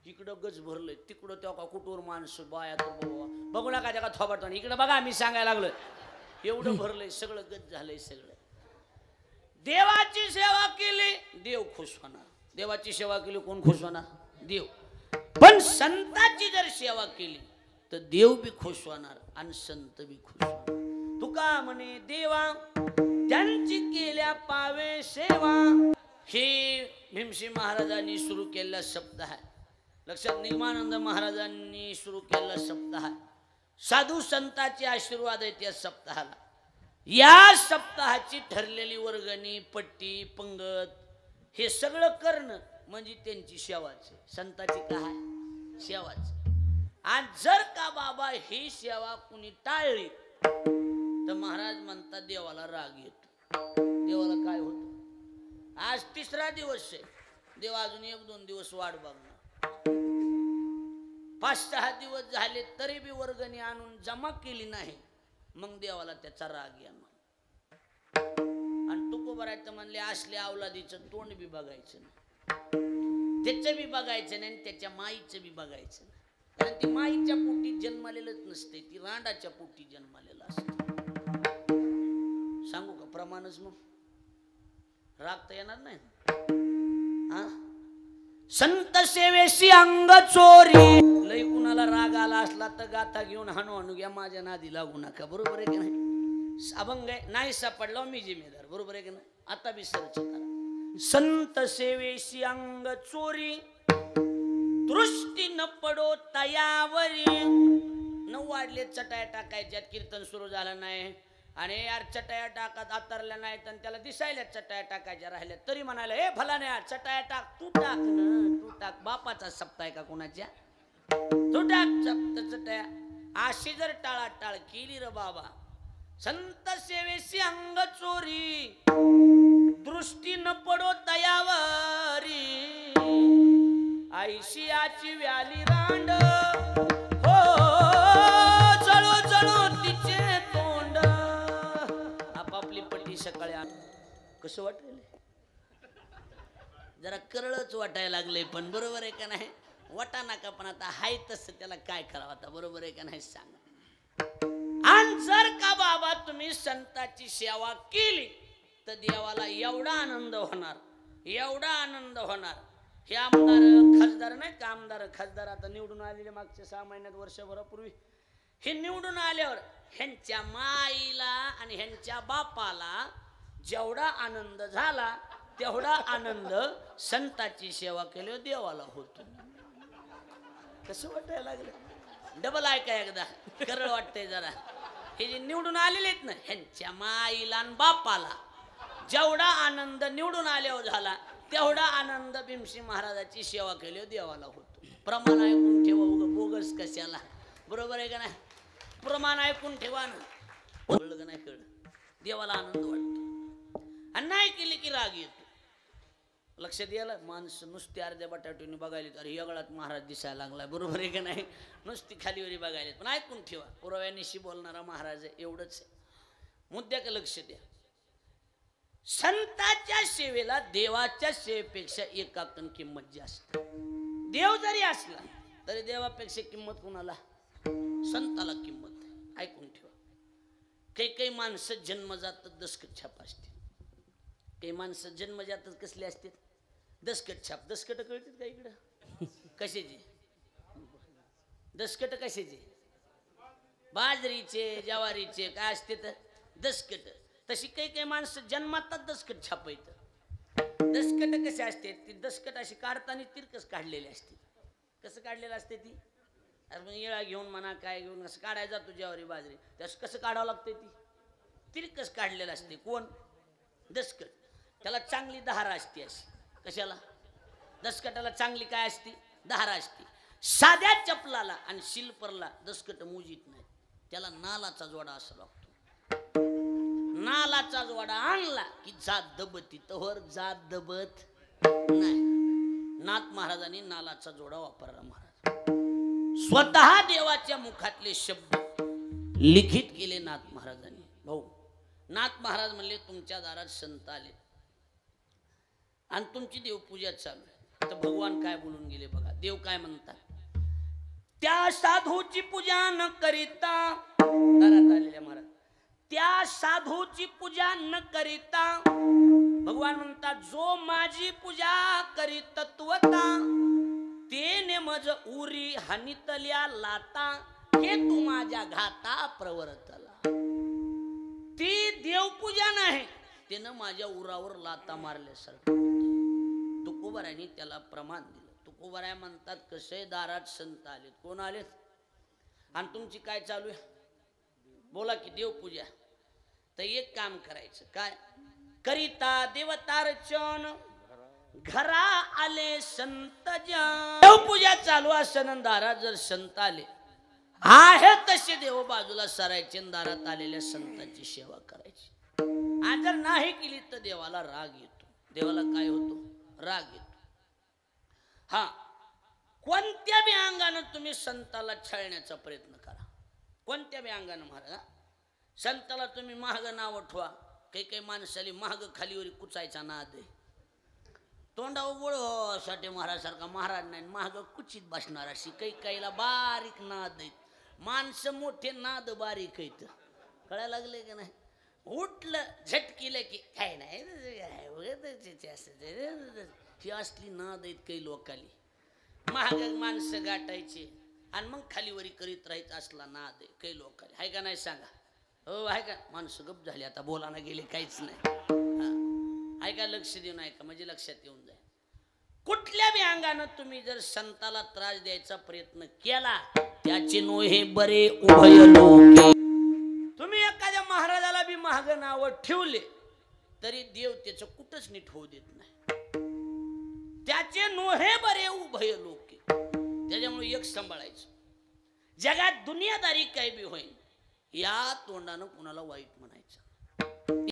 इकडं गज भरलंय, तिकडं त्या का कुटूर माणसं बाया तर बाबा बघू नका त्या का थोबाटवाणी, इकडं बघा मी सांगायला लागलोय, एवढं भरलंय सगळं, गज झालंय सगळं. देवाची सेवा केली देव खुश होणार, देवाची सेवा केली कोण खुश होणार? देव. पण संताची जर सेवा केली तर देव बी खुश होणार आणि संत बी खुश होणार. तुका म्हणे देवा त्यांची केल्या पावे सेवा, हे भीमसिंह महाराजांनी सुरू केलेला शब्द आहे. लक्षात, निगमानंद महाराजांनी सुरू केलेला शब्द आहे. साधू संतांचे आशीर्वाद आहेत या सप्ताहाला. या सप्ताहाची ठरलेली वर्गणी, पट्टी, पंगत हे सगळं करणं म्हणजे त्यांची सेवाच. संताची काय? सेवाच. आणि जर का बाबा ही सेवा कुणी टाळली तर महाराज म्हणतात देवाला राग येतो. देवाला काय होतं? आज 3रा दिवस आहे, देव अजून 1-2 दिवस वाट बघणार. 5-6 दिवस झाले तरी बी वर्गणी आणून जमा केली नाही, मग देवाला त्याचा राग येणार. आणि तुकोबारायचं म्हणले असले अवलादीचं तोंड बी बघायचं नाही, त्याचं बी बघायचं नाही, त्याच्या माईचं बी बघायचं नाही. कारण ती माईच्या पोटी जन्मालेलंच नसते, ती रांडाच्या पोटी जन्मालेलं असते. सांगू का प्रमाणच? मग राग तर येणार नाही. हा, संत सेवेशी अंग चोरी. लय कुणाला राग आला असला तर गाथा घेऊन हाणू घ्या, माझ्या नादी लागू नका. बरोबर आहे की नाही? अभंग आहे, नाही सापडला मी जिम्मेदार. बरोबर आहे की नाही? आता बी सर्च करा. संत सेवेशी अंग चोरी, दृष्टी न पडो तयावरी. 9 वाजले, चटाया टाकायच्यात, कीर्तन सुरू झालं नाही आणि यार चटाया टाकत आतरल्या नाहीत आणि त्याला दिसायला चटाया टाकायच्या राहिल्या तरी म्हणायला हे भला नाही चटाया टाक. तू टाक ना, तू टाक. बापाचा सप्ताह आहे का कुणाच्या? तू टाक चटाया. अशी जर टाळाटाळ केली र बाबा, संत सेवेशी अंग चोरी, दृष्टी न पडो तयावरी, आयशियाची व्याली रांड, हो जळो जळो तिचे तोंड. आपापली पट्टी सकाळी कसं वाटेल? जरा करळच वाटायला लागले. पण बरोबर आहे का नाही? वाटा नका, पण आता हाय तसं त्याला काय करावं आता. बरोबर आहे का नाही? सांगा. आणि जर का बाबा तुम्ही संताची सेवा केली तर देवाला एवढा आनंद होणार, एवढा आनंद होणार. हे आमदार खासदार नाही का, आमदार खासदार आता निवडून आलेले मागच्या 6 महिन्यात, वर्षभरापूर्वी, हे निवडून आल्यावर ह्यांच्या माईला आणि ह्यांच्या बापाला जेवढा आनंद झाला तेवढा आनंद संताची सेवा केल्यावर देवाला होतो. कसं वाटायला लागलं? डबल ऐका एकदा, करळ वाटतंय जरा. हे जे निवडून आलेले आहेत ना, ह्यांच्या माईला आणि बापाला जेवढा आनंद निवडून आल्यावर झाला तेवढा आनंद भीमसिंह महाराजाची सेवा केल्यावर देवाला होतो. प्रमाण ऐकून ठेवा, उगा बोगस कशाला. बरोबर आहे का नाही? प्रमाण ऐकून ठेवा ना. कळलं का नाही? कळलं? देवाला आनंद वाटतो. आणि नाही केली की राग येतो. लक्ष द्यायला माणसं नुसती अर्ध्या बटाट्याने बघायला, अरे यगळात महाराज दिसायला लागलाय. बरोबर आहे का नाही? नुसती खालीवरी बघायला. पण ऐकून ठेवा, पुराव्यानिशी बोलणारा महाराज आहे, एवढंच आहे. मुद्द्याकडे लक्ष द्या. संताच्या सेवेला देवाच्या सेवेपेक्षा 1 काकण किंमत जास्त. देव जरी असला तरी देवापेक्षा किंमत कुणाला? संताला किंमत आहे. ऐकून ठेवा. काही माणसं जन्मजात दसकट छाप असते. काही माणसं जन्मजातच कसले असते? दसकट छाप. दसकट कळतात का इकडं? कशाचे दसकट? कशाचे? बाजरीचे, ज्वारीचे काय असते तर दसकट. तशी काही माणसं जन्मातच दसकट छापायचं. दसकट कसे असते? ती दसकट अशी काढताना तिरकस काढलेली असते. कसं काढलेलं असते ती? येळा घेऊन म्हणा काय घेऊन असं काढायला जातो ज्वारी बाजरी, त्यास कसं काढावं लागते? ती तिरकस काढलेलं असते. कोण? दसकट. त्याला चांगली दहारा असते. अशी कशाला? दसकटाला चांगली काय असते? दहारा असते. साध्या चपलाला आणि शिल्परला दसकट मुजीत नाही, त्याला नालाचा जोडा असा लागतो. नालाचा जोडा आणला की जात दबती, तोवर जात दबत नाही. नाथ महाराजांनी नालाचा जोडा वापरला. महाराज स्वतः देवाच्या मुखातले शब्द लिखित केले नाथ महाराजांनी. भाऊ, नाथ महाराज म्हणले तुमच्या दारात संत आले आणि तुमची देवपूजा चालू आहे. तर भगवान काय बोलून गेले बघा. देव काय म्हणतात, त्या साधूची पूजा न करिता, दारात आलेल्या महाराज, त्या साधूची पूजा न करिता भगवान म्हणतात, जो माझी पूजा करीत तत्वता तेने मज उरी हानितल्या लाता, हे तू माझ्या घाता प्रवर्तला. ती देवपूजा नाही, त्यानं माझ्या उरावर लाता मारल्यासारखं. तुकोबारायांनी त्याला प्रमाण दिलं. तुकोबाराय म्हणतात, कसे दारात संत आलेत. कोण आलेत? आणि तुमची काय चालू आहे? बोला की देवपूजा. तर एक काम करायचं, काय करिता देवतार्चन घरा आले संत जन. देवपूजा चालू असताना दारात जर संत आले आहे तसे देव बाजूला सरायचे, दारात आलेल्या संतांची सेवा करायची. आणि जर नाही केली तर देवाला राग येतो. देवाला काय होतो? राग येतो. हा, कोणत्या बी अंगानं तुम्ही संताला छळण्याचा प्रयत्न करा, कोणत्या बी अंगानं महाराज. संताला तुम्ही महाग नाव ठेवा. काही काही माणसाली महाग खालीवर कुचायचा नाद आहे. तोंडा उघड साठी महाराज सारखा महाराज नाही, महाग कुचित बसणार अशी काही काहीला बारीक नाद आहेत. माणसं मोठे, नाद बारीक आहेत. कळायला लागले की नाही? उठलं झटकीलं की काय नाही, असली नाद आहेत काही लोकाली. महाग माणसं गाठायचे आणि मग खालीवरी करीत राहायचं असला नाद आहे काही लोकाली. आहे का नाही सांगा? हो आहे का? माणसं गप झाली, आता बोलायला गेले काहीच नाही. ऐका, लक्ष देऊन ऐका, म्हणजे लक्षात येऊन जाईल. कुठल्या बी अंगानं तुम्ही जर संताला त्रास द्यायचा प्रयत्न केला, त्याचे नोहे बरे उभय लोके. तुम्ही एखाद्या महाराजाला बी महाग नाव ठेवले तरी देव त्याचं कुठंच नीट होऊ देत नाही. त्याचे नोहे बरे उभय लोके. त्याच्यामुळे एक सांभाळायचं, जगात दुनियादारी काय बी होईल, या तोंडानं कुणाला वाईट म्हणायचं